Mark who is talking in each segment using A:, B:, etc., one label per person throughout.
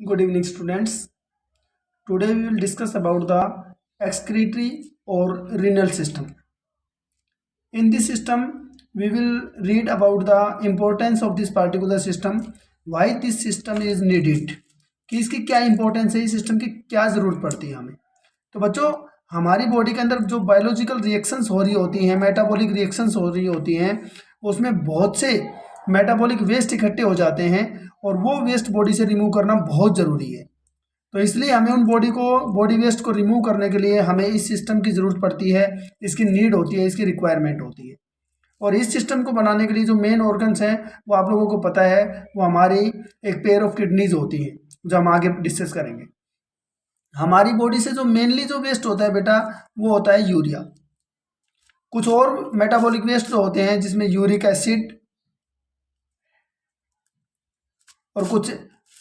A: Good evening, students. Today we will discuss about the excretory or renal system. In this system, we will read about the importance of this particular system, why this system is needed, कि इसकी क्या importance है, इस system की क्या ज़रूरत पड़ती है हमें। तो बच्चों, हमारी बॉडी के अंदर जो बायोलॉजिकल रिएक्शंस हो रही होती हैं, मेटाबॉलिक रिएक्शंस हो रही होती हैं, उसमें बहुत से मेटाबॉलिक वेस्ट इकट्ठे हो जाते हैं और वो वेस्ट बॉडी से रिमूव करना बहुत ज़रूरी है। तो इसलिए हमें उन बॉडी वेस्ट को रिमूव करने के लिए हमें इस सिस्टम की ज़रूरत पड़ती है, इसकी नीड होती है, इसकी रिक्वायरमेंट होती है। और इस सिस्टम को बनाने के लिए जो मेन ऑर्गन्स हैं वो आप लोगों को पता है, वो हमारी एक पेयर ऑफ किडनीज होती हैं, जो हम आगे डिस्कस करेंगे। हमारी बॉडी से जो मेनली जो वेस्ट होता है बेटा, वो होता है यूरिया। कुछ और मेटाबॉलिक वेस्ट जो होते हैं जिसमें यूरिक एसिड और कुछ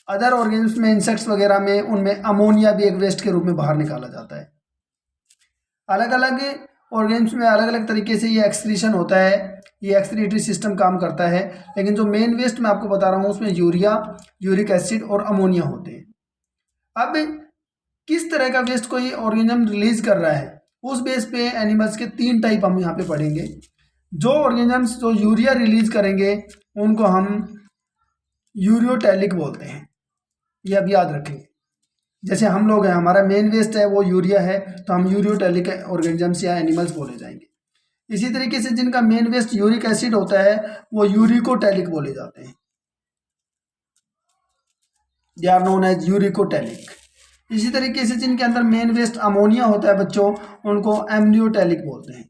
A: अदर ऑर्गेनिम्स में, इंसेक्ट्स वगैरह में, उनमें अमोनिया भी एक वेस्ट के रूप में बाहर निकाला जाता है। अलग अलग ऑर्गेनिम्स में अलग अलग तरीके से ये एक्सक्रीशन होता है, ये एक्सक्रीटरी सिस्टम काम करता है। लेकिन जो मेन वेस्ट मैं आपको बता रहा हूँ उसमें यूरिया, यूरिक एसिड और अमोनिया होते हैं। अब किस तरह का वेस्ट कोई ऑर्गेनिज्म रिलीज कर रहा है, उस बेस पे एनिमल्स के 3 टाइप हम यहाँ पे पढ़ेंगे। जो ऑर्गेनिजम्स जो यूरिया रिलीज करेंगे उनको हम यूरियोटैलिक बोलते हैं, ये अब याद रखेंगे। जैसे हम लोग हैं, हमारा मेन वेस्ट है वो यूरिया है, तो हम यूरियोटैलिक ऑर्गेनिजम्स या एनिमल्स बोले जाएंगे। इसी तरीके से जिनका मेन वेस्ट यूरिक एसिड होता है वो यूरिकोटैलिक बोले जाते हैं, they are known as uricotelic. इसी तरीके से जिनके अंदर मेन वेस्ट अमोनिया होता है बच्चों, उनको एमनियोटैलिक बोलते हैं,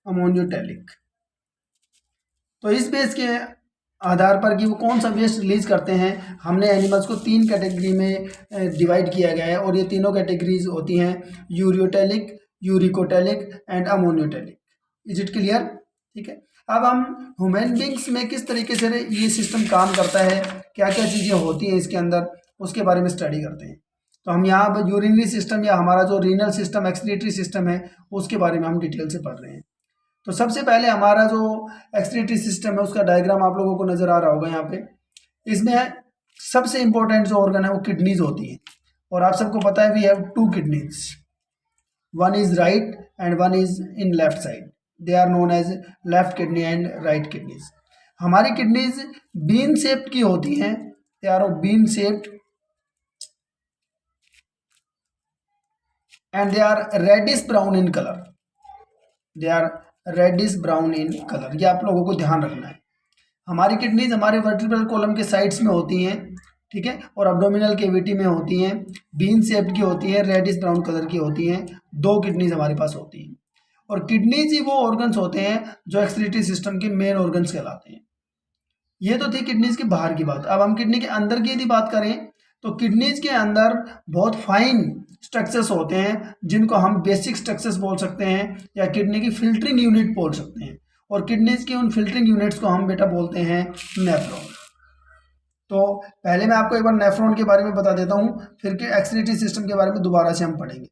A: अमोनियोटैलिक। तो इस बेस के आधार पर कि वो कौन सा वेस्ट रिलीज करते हैं, हमने एनिमल्स को 3 कैटेगरी में डिवाइड किया गया है, और ये तीनों कैटेगरीज होती हैं ureotelic, uricotelic and ammonotelic. Is it clear? ठीक है। अब हम ह्यूमन बींग्स में किस तरीके से ये सिस्टम काम करता है, क्या क्या चीज़ें होती हैं इसके अंदर, उसके बारे में स्टडी करते हैं। तो हम यहाँ पर यूरिनरी सिस्टम या हमारा जो रीनल सिस्टम, एक्सक्रीटरी सिस्टम है, उसके बारे में हम डिटेल से पढ़ रहे हैं। तो सबसे पहले हमारा जो एक्सक्रीटरी सिस्टम है उसका डायग्राम आप लोगों को नजर आ रहा होगा यहाँ पे। इसमें सबसे इंपॉर्टेंट जो ऑर्गन है वो किडनीज होती है, और आप सबको पता है we have 2 kidneys, one is right and one is in left side, they are known as left kidney and right kidneys. हमारी किडनीज बीन शेप्ड की होती हैं, they are of bean shaped and they are reddish brown in colour, they are reddish brown in colour. ये आप लोगों को ध्यान रखना है। हमारी किडनीज हमारे वर्टिब्रल कॉलम के साइड्स में होती हैं, ठीक है, और अब्डोमिनल कैविटी में होती हैं, बीन शेप्ड की होती हैं, रेडिश ब्राउन कलर की होती हैं। 2 किडनीज हमारे पास होती हैं, और किडनीज ही वो ऑर्गन्स होते हैं जो एक्सक्रीटरी सिस्टम के मेन ऑर्गन्स कहलाते हैं। ये तो थी किडनीज के बाहर की बात। अब हम किडनी के अंदर की यदि बात करें तो किडनीज के अंदर बहुत फाइन स्ट्रक्चर्स होते हैं जिनको हम बेसिक स्ट्रक्चर्स बोल सकते हैं, या किडनी की फिल्टरिंग यूनिट बोल सकते हैं। और किडनीज की उन फिल्टरिंग यूनिट्स को हम बेटा बोलते हैं नेफ्रॉन। तो पहले मैं आपको एक बार नेफ्रॉन के बारे में बता देता हूँ, फिर के एक्सक्रीटरी सिस्टम के बारे में दोबारा से हम पढ़ेंगे।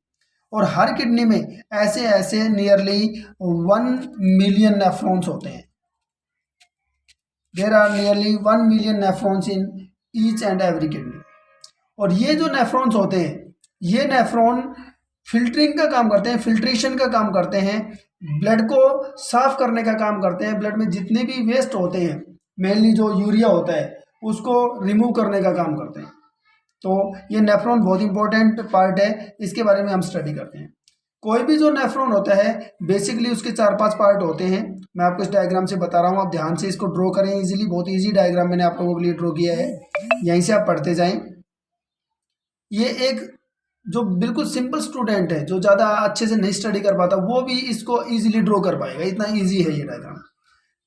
A: और हर किडनी में ऐसे ऐसे नियरली 1 मिलियन नेफ्रॉन्स होते हैं। There are nearly 1 million nephrons in each and every kidney. और ये जो नेफ्रॉन्स होते हैं, ये नेफ्रॉन फिल्टरिंग का काम करते हैं, फिल्ट्रेशन का काम करते हैं, ब्लड को साफ करने का काम करते हैं। ब्लड में जितने भी वेस्ट होते हैं, मेनली जो यूरिया होता है, उसको रिमूव करने का काम करते हैं। तो ये नेफ्रॉन बहुत इंपॉर्टेंट पार्ट है, इसके बारे में हम स्टडी करते हैं। कोई भी जो नेफ्रॉन होता है बेसिकली उसके 4-5 पार्ट होते हैं। मैं आपको इस डायग्राम से बता रहा हूँ, आप ध्यान से इसको ड्रॉ करें इजीली। बहुत इजी डायग्राम मैंने आप लोगों के लिए ड्रॉ किया है, यहीं से आप पढ़ते जाएं। ये एक जो बिल्कुल सिंपल स्टूडेंट है, जो ज़्यादा अच्छे से नहीं स्टडी कर पाता, वो भी इसको इजीली ड्रॉ कर पाएगा, इतना इजी है ये डायग्राम।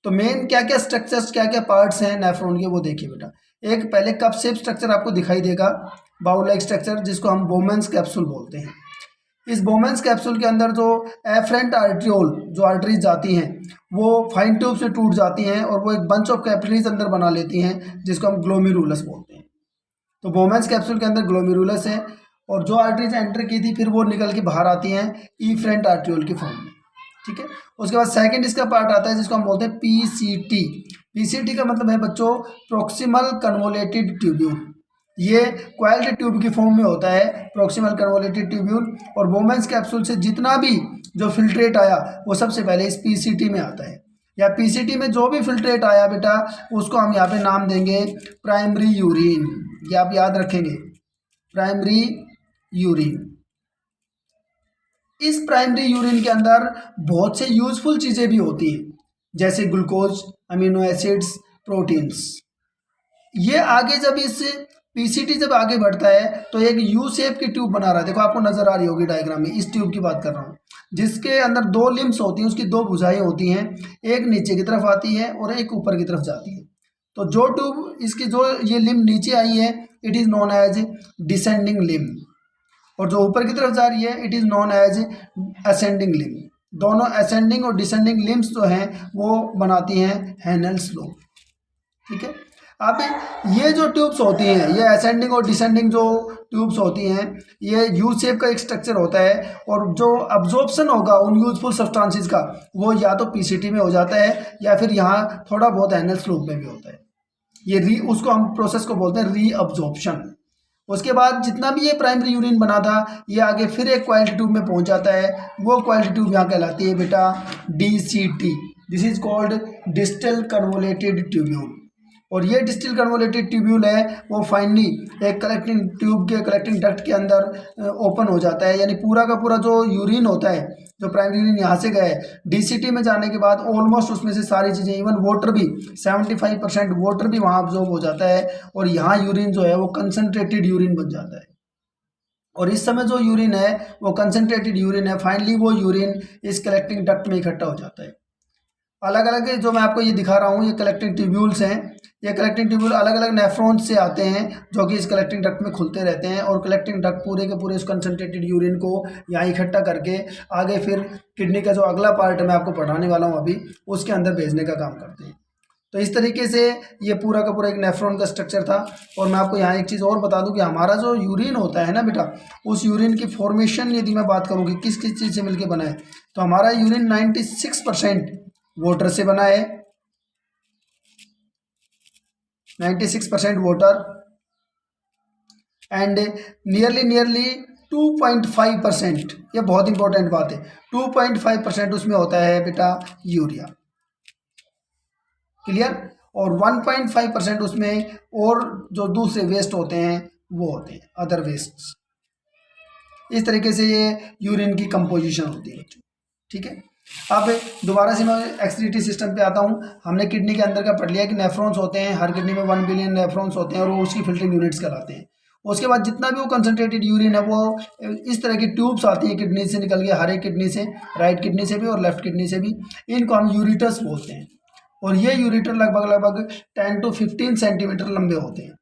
A: तो मेन क्या क्या स्ट्रक्चर्स, क्या क्या पार्ट्स हैं नेफ्रॉन के, वो देखिए बेटा। एक पहले कप शेप स्ट्रक्चर आपको दिखाई देगा, बाउल लाइक स्ट्रक्चर, जिसको हम बोमेंस कैप्सूल बोलते हैं। इस बोमेंस कैप्सूल के अंदर जो एफरेंट आर्ट्रियोल, जो आर्टरीज जाती हैं, वो फाइन ट्यूब से टूट जाती हैं और वो एक बंच ऑफ कैपिलरीज अंदर बना लेती हैं, जिसको हम ग्लोमेरुलस बोलते हैं। तो बोमेंस कैप्सूल के अंदर ग्लोमेरुलस है, और जो आर्टरीज एंटर की थी फिर वो निकल के बाहर आती हैं इफरेंट आर्ट्रियोल की फॉर्म में, ठीक है। उसके बाद सेकंड इसका पार्ट आता है जिसको हम बोलते हैं पीसीटी। पीसीटी का मतलब है बच्चों प्रॉक्सिमल कन्वोलेटेड ट्यूब्यूल। ये क्वाइल्ड ट्यूब की फॉर्म में होता है, प्रॉक्सिमल कन्वोल्यूटेड ट्यूब्यूल। और बोमेंस कैप्सूल से जितना भी जो फिल्ट्रेट आया वो सबसे पहले इस पीसीटी में आता है, या पीसीटी में जो भी फिल्ट्रेट आया बेटा उसको हम यहाँ पे नाम देंगे प्राइमरी यूरिन। ये आप याद रखेंगे, प्राइमरी यूरिन। इस प्राइमरी यूरिन के अंदर बहुत से यूजफुल चीज़ें भी होती हैं, जैसे ग्लूकोज, अमीनो एसिड्स, प्रोटीन्स। ये आगे जब इस पीसीटी जब आगे बढ़ता है तो एक यू शेप की ट्यूब बना रहा है, देखो आपको नजर आ रही होगी डायग्राम में, इस ट्यूब की बात कर रहा हूँ, जिसके अंदर दो लिम्स होती हैं, उसकी दो भुजाएं होती हैं, एक नीचे की तरफ आती है और एक ऊपर की तरफ जाती है। तो जो ट्यूब इसकी जो ये लिम्ब नीचे आई है it is known as descending limb, और जो ऊपर की तरफ जा रही है it is known as ascending limb. दोनों असेंडिंग और डिसेंडिंग लिम्स जो हैं वो बनाती हैं हैनेल्स लूप। ठीक है, अब ये जो ट्यूब्स होती हैं, ये असेंडिंग और डिसेंडिंग जो ट्यूब्स होती हैं, ये यू शेप का एक स्ट्रक्चर होता है, और जो अब्जॉर्प्शन होगा उन यूजफुल सब्सटेंसेस का वो या तो पीसीटी में हो जाता है या फिर यहाँ थोड़ा बहुत हैनेल्स लूप में भी होता है। ये उसको हम प्रोसेस को बोलते हैं रीअब्जॉर्प्शन। उसके बाद जितना भी ये प्राइमरी यूरिन बना था ये आगे फिर एक क्वालिटी ट्यूब में पहुंच जाता है, वो क्वालिटी ट्यूब यहाँ कहलाती है बेटा DCT, this is called distal convoluted tubule. और ये डिस्टल कन्वोलेटेड ट्यूब्यूल है वो फाइनली एक कलेक्टिंग ट्यूब के कलेक्टिंग डक्ट के अंदर ओपन हो जाता है, यानी पूरा का पूरा जो यूरिन होता है, जो प्राइमरी यूरिन यहाँ से गया है DCT में जाने के बाद ऑलमोस्ट उसमें से सारी चीज़ें, इवन वाटर भी 75% वाटर भी वहाँ अब्जॉर्ब हो जाता है, और यहाँ यूरिन जो है वो कंसनट्रेटेड यूरिन बन जाता है। और इस समय जो यूरिन है वो कंसनट्रेटेड यूरिन है, फाइनली वो यूरिन इस कलेक्टिंग डक्ट में इकट्ठा हो जाता है। अलग अलग जो मैं आपको ये दिखा रहा हूँ ये कलेक्टिंग ट्यूब्यूल्स हैं, ये कलेक्टिंग ट्यूब्यूल अलग अलग नेफ्रॉन्स से आते हैं जो कि इस कलेक्टिंग डक्ट में खुलते रहते हैं, और कलेक्टिंग डक्ट पूरे के पूरे उस कंसनट्रेटेड यूरिन को यहाँ इकट्ठा करके आगे फिर किडनी का जो अगला पार्ट मैं आपको पढ़ाने वाला हूँ अभी उसके अंदर भेजने का काम करते हैं। तो इस तरीके से ये पूरा का पूरा एक नेफ्रॉन का स्ट्रक्चर था। और मैं आपको यहाँ एक चीज़ और बता दूं कि हमारा जो यूरिन होता है ना बेटा, उस यूरिन की फॉर्मेशन यदि मैं बात करूँ कि किस किस चीज़ से मिलकर बना है, तो हमारा यूरिन 96% वाटर से बना है, 96% वाटर, एंड नियरली 2.5%, ये बहुत इंपॉर्टेंट बात है, 2.5% उसमें होता है बेटा यूरिया। क्लियर? और 1.5% उसमें और जो दूसरे वेस्ट होते हैं वो होते हैं अदर वेस्ट्स। इस तरीके से ये यूरिन की कंपोजिशन होती है बच्चों। ठीक है, अब दोबारा से मैं एक्सक्रीटरी सिस्टम पे आता हूँ। हमने किडनी के अंदर का पढ़ लिया कि नेफ्रॉन्स होते हैं, हर किडनी में 1 बिलियन नेफ्रॉन्स होते हैं और वो उसकी फिल्टरिंग यूनिट्स कहलाते हैं। उसके बाद जितना भी वो कंसनट्रेटेड यूरिन है वो इस तरह की ट्यूब्स आती हैं किडनी से निकल के, हर एक किडनी से, राइट किडनी से भी और लेफ्ट किडनी से भी, इनको हम यूरिटर्स बोलते हैं। और ये यूरिटर लगभग 10 to 15 सेंटीमीटर लंबे होते हैं।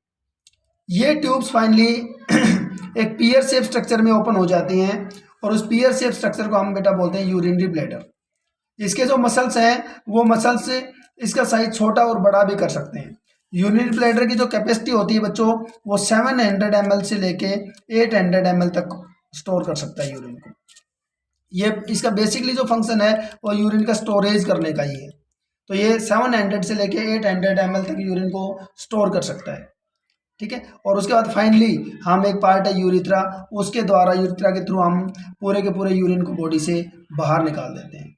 A: ये ट्यूब्स फाइनली एक पियर शेप स्ट्रक्चर में ओपन हो जाती हैं, और उस पियर शेप स्ट्रक्चर को हम बेटा बोलते हैं यूरिनरी ब्लैडर। इसके जो मसल्स हैं वो मसल्स इसका साइज छोटा और बड़ा भी कर सकते हैं। यूरिनरी ब्लैडर की जो कैपेसिटी होती है बच्चों वो 700 ml से लेके 800 ml तक स्टोर कर सकता है यूरिन को। ये इसका बेसिकली जो फंक्शन है वो यूरिन का स्टोरेज करने का ही है। तो ये 700 से लेके 800 ml तक यूरिन को स्टोर कर सकता है। ठीक है, और उसके बाद फाइनली हम एक पार्ट है यूरिथ्रा, उसके द्वारा यूरिथ्रा के थ्रू हम पूरे के पूरे यूरिन को बॉडी से बाहर निकाल देते हैं।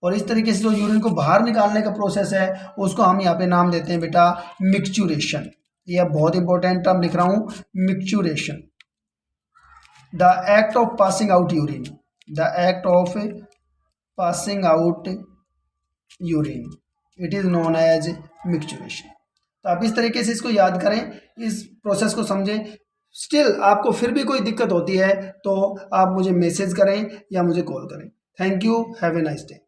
A: और इस तरीके से जो यूरिन को बाहर निकालने का प्रोसेस है उसको हम यहाँ पे नाम देते हैं बेटा मिक्सचुरेशन। ये बहुत इंपॉर्टेंट टर्म लिख रहा हूँ, micturition, the act of passing out urine, the act of passing out urine, it is known as micturition. तो आप इस तरीके से इसको याद करें, इस प्रोसेस को समझें। स्टिल आपको फिर भी कोई दिक्कत होती है तो आप मुझे मैसेज करें या मुझे कॉल करें। Thank you, have a nice day.